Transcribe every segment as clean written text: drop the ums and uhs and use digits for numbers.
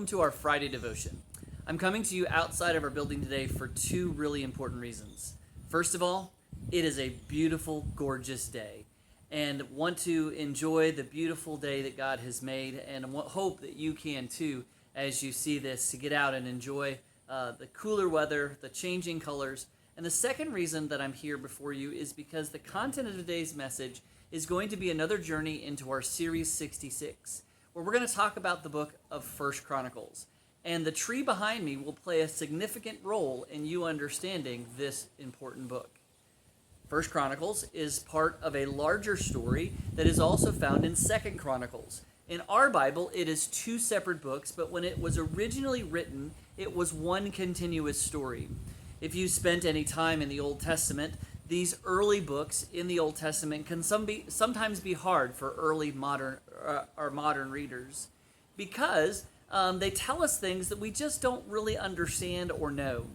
welcome to our Friday devotion. I'm coming to you outside of our building today for two really important reasons. First of all, it is a beautiful, gorgeous day, and want to enjoy the beautiful day that God has made, and hope that you can too as you see this, to get out and enjoy the cooler weather, the changing colors. And the second reason that I'm here before you is because the content of today's message is going to be another journey into our Series 66, where we're going to talk about the book of Chronicles. And the tree behind me will play a significant role in you understanding this important book. Chronicles is part of a larger story that is also found in Chronicles. In our Bible, it is two separate books, but when it was originally written, it was one continuous story. If you spent any time in the Old Testament, these early books in the Old Testament can sometimes be hard for early modern readers, because they tell us things that we just don't really understand or know.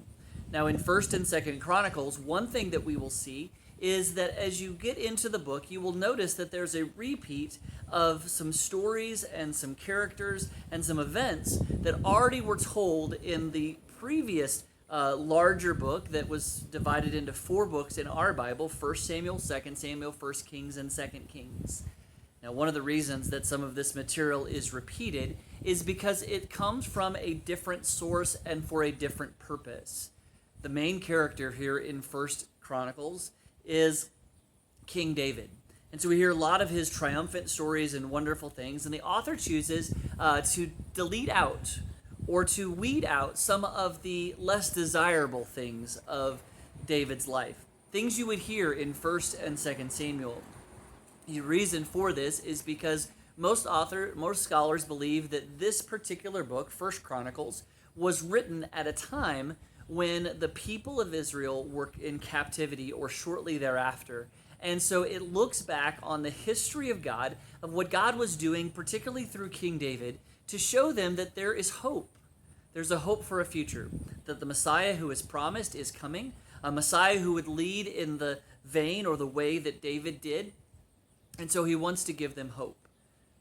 Now, in 1st and 2nd Chronicles, one thing that we will see is that as you get into the book, you will notice that there's a repeat of some stories and some characters and some events that already were told in the previous larger book that was divided into 4 books in our Bible: 1 Samuel, 2 Samuel, 1 Kings, and 2 Kings. Now, one of the reasons that some of this material is repeated is because it comes from a different source and for a different purpose. The main character here in 1 Chronicles is King David. And so we hear a lot of his triumphant stories and wonderful things, and the author chooses to delete out or to weed out some of the less desirable things of David's life, things you would hear in 1st and 2nd Samuel. The reason for this is because most scholars believe that this particular book, 1 Chronicles, was written at a time when the people of Israel were in captivity or shortly thereafter. And so it looks back on the history of God, of what God was doing, particularly through King David, to show them that there is hope. There's a hope for a future, that the Messiah who is promised is coming, a Messiah who would lead in the vein or the way that David did. And so he wants to give them hope.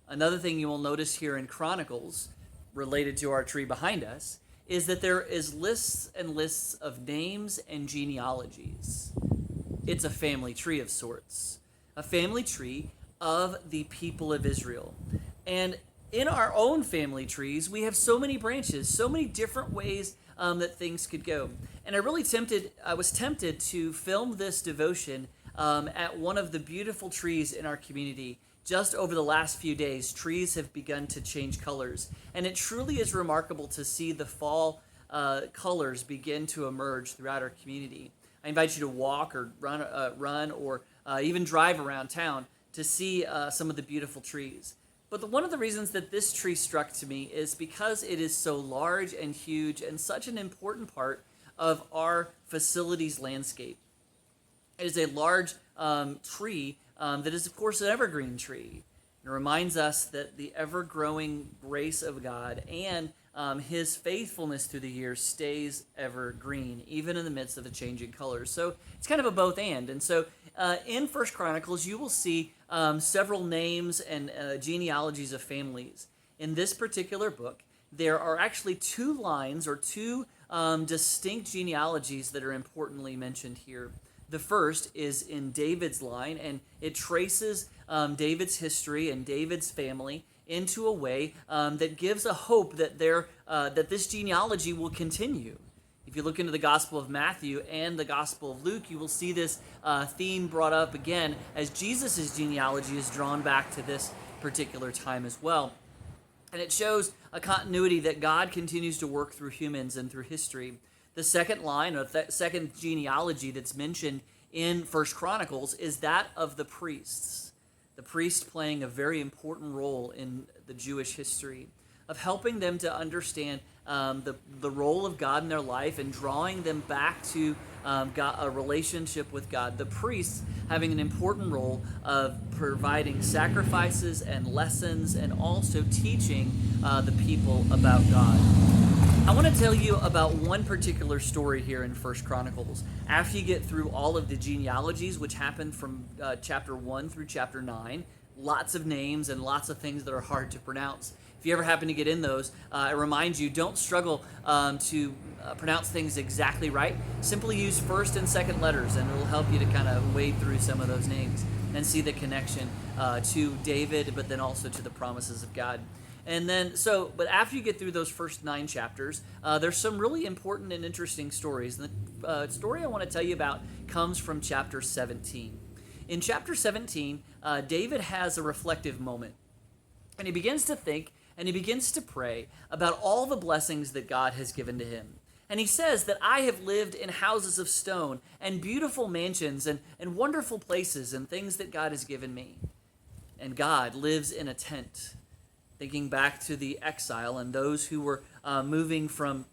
Another thing you will notice here in Chronicles, related to our tree behind us, is that there is lists and lists of names and genealogies. It's a family tree of sorts, a family tree of the people of Israel. And in our own family trees, we have so many branches, so many different ways that things could go. And I was tempted to film this devotion at one of the beautiful trees in our community. Just over the last few days, trees have begun to change colors, and it truly is remarkable to see the fall colors begin to emerge throughout our community. I invite you to walk or run or even drive around town to see some of the beautiful trees. But one of the reasons that this tree struck to me is because it is so large and huge and such an important part of our facilities landscape. It is a large tree that is, of course, an evergreen tree. It reminds us that the ever-growing grace of God and his faithfulness through the years stays evergreen, even in the midst of the changing colors. So it's kind of a both and. And so in 1 Chronicles, you will see several names and genealogies of families. In this particular book, there are actually 2 lines or 2 distinct genealogies that are importantly mentioned here. The first is in David's line, and it traces David's history and David's family into a way that gives a hope that that this genealogy will continue. If you look into the Gospel of Matthew and the Gospel of Luke, you will see this theme brought up again as Jesus' genealogy is drawn back to this particular time as well. And it shows a continuity that God continues to work through humans and through history. The second line, or second genealogy that's mentioned in 1 Chronicles, is that of the priests. The priests playing a very important role in the Jewish history, of helping them to understand the role of God in their life and drawing them back to a relationship with God. The priests having an important role of providing sacrifices and lessons and also teaching the people about God. I want to tell you about one particular story here in 1 Chronicles. After you get through all of the genealogies, which happen from chapter 1 through chapter 9, lots of names and lots of things that are hard to pronounce. If you ever happen to get in those, I remind you, don't struggle to pronounce things exactly right. Simply use first and second letters, and it'll help you to kind of wade through some of those names and see the connection to David, but then also to the promises of God. And then, but after you get through those first 9 chapters, there's some really important and interesting stories. And the story I want to tell you about comes from chapter 17. In chapter 17, David has a reflective moment. And he begins to think and he begins to pray about all the blessings that God has given to him. And he says that I have lived in houses of stone and beautiful mansions and wonderful places and things that God has given me. And God lives in a tent. Thinking back to the exile and those who were moving from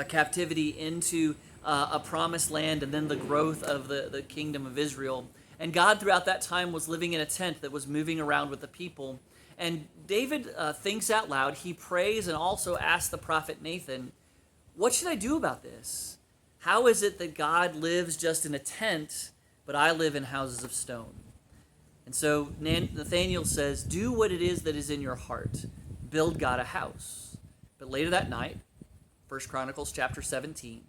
captivity into a promised land and then the growth of the kingdom of Israel. And God throughout that time was living in a tent that was moving around with the people. And David thinks out loud. He prays and also asks the prophet Nathan, what should I do about this? How is it that God lives just in a tent, but I live in houses of stone? And so Nathanael says, do what it is that is in your heart. Build God a house. But later that night, 1 Chronicles chapter 17,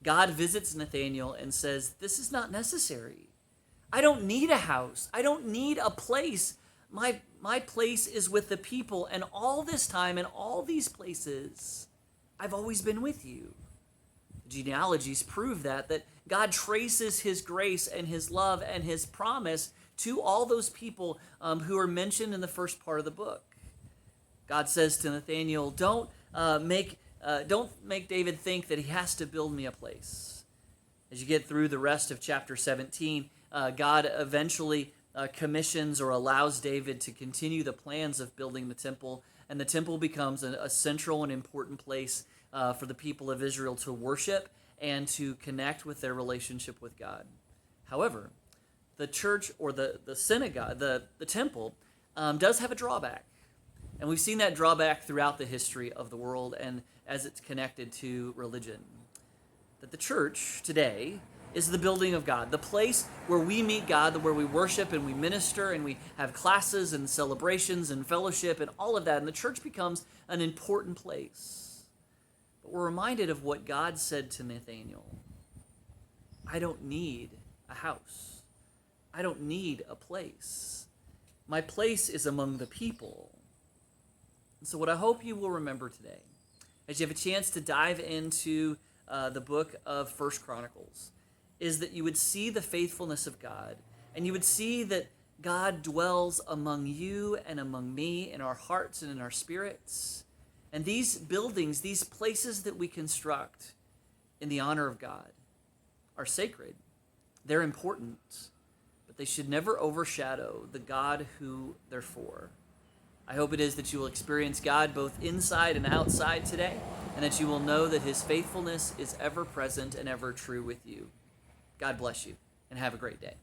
God visits Nathanael and says, this is not necessary. I don't need a house. I don't need a place. My place is with the people. And all this time and all these places, I've always been with you. Genealogies prove that God traces his grace and his love and his promise to all those people who are mentioned in the first part of the book. God says to Nathanael, don't make David think that he has to build me a place. As you get through the rest of chapter 17, God eventually commissions or allows David to continue the plans of building the temple, and the temple becomes a central and important place for the people of Israel to worship and to connect with their relationship with God. However, the church or the synagogue, the temple, does have a drawback. And we've seen that drawback throughout the history of the world and as it's connected to religion. That the church today is the building of God, the place where we meet God, where we worship and we minister and we have classes and celebrations and fellowship and all of that. And the church becomes an important place. But we're reminded of what God said to Nathanael. I don't need a house. I don't need a place. My place is among the people. And so what I hope you will remember today, as you have a chance to dive into the book of 1 Chronicles, is that you would see the faithfulness of God, and you would see that God dwells among you and among me in our hearts and in our spirits. And these buildings, these places that we construct in the honor of God are sacred. They're important, but they should never overshadow the God who they're for. I hope it is that you will experience God both inside and outside today, and that you will know that his faithfulness is ever present and ever true with you. God bless you, and have a great day.